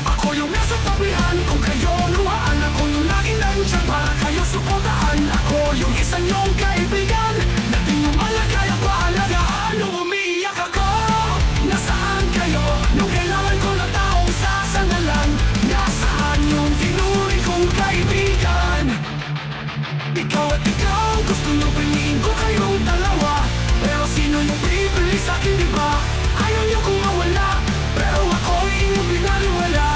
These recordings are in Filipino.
Ako yung nasa tabihan, kung kayo luhaan, ako yung laging nandiyan para kayo suportahan. Ako yung isa niyong kaibigan, na di nyo malagaya paalagaan. Nung umiiyak ako, nasaan kayo? Nung kailangan ko na taong sasandalan, nasaan yung tinuring kong kaibigan? Ikaw at ikaw, gusto nyo piliin ko kayong dalawa, pero sino yung pipili sa'kin, diba? Ayaw nyo kung mawala, pero ako'y inyong binaliwala.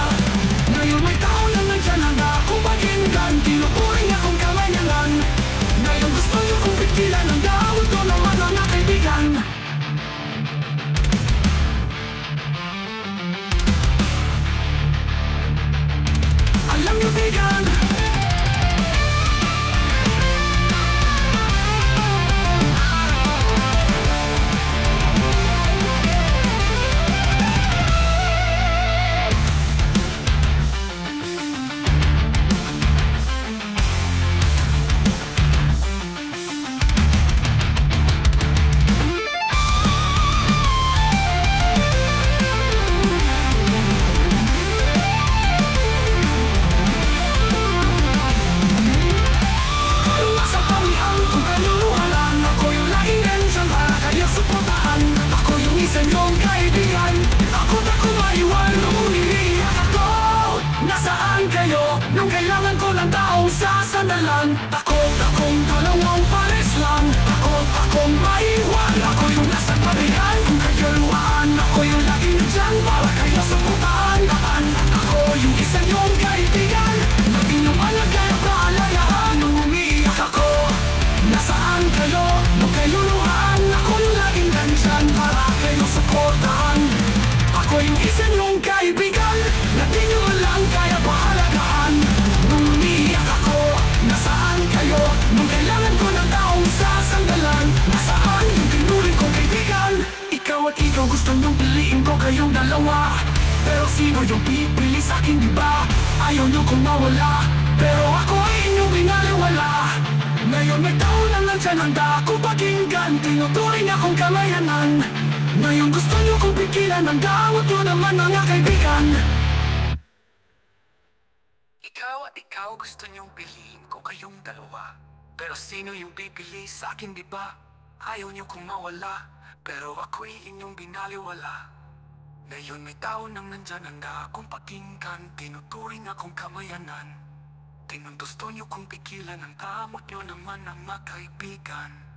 Ngayon may tao na nandyan, handa akong pakinggan, tinuturing akong kamayanan. Ngayon gusto nyo kong pigilan, handa ako to naman mga kaibigan. Alam nyo, bigan, nung kailangan ko lang taong sasandalan. Takot akong dalawang pares lang, takot akong maiwan. Ako yung nasa tabihan, kung kagaluhan, ako yung laging dyan para kayo suportahan. Ako yung isa niyong kaibigan, na di nyo malagay ang paalagaan. Nung umiiyak ako, nasaan kayo? Nung kagaluhan, ako yung laging nandyan para kayo suportahan. Ako yung isa niyong kaibigan, na di nyo lang kaya paalagaan. Nung umiiyak ako, nasaan kayo? Nung kailangan ko ng taong sasandalan, nasaan yung tinuring kong kaibigan? Ikaw at ikaw, gusto nyong piliin ko kayong dalawa, pero sino yung pipili sa'kin, diba? Ayaw nyo kong mawala, pero ako ay inyong binaliwala. Ngayon may tao na nandyan, handa akong pakinggan, tinuturing akong kamayanan. Ngayon gusto nyo kong pigilan, handa ako to naman mga kaibigan. Ikaw at ikaw, gusto niyong piliin ko kayong dalawa, pero sino yung pipili sa'kin, diba? Ayaw niyo kong mawala, pero ako'y inyong binaliwala. Ngayon may tao nang nandyan, handa akong pakinggan, tinuturing akong kamayanan. Gusto niyo kong pigilan, ang tamot niyo naman ang mga kaibigan.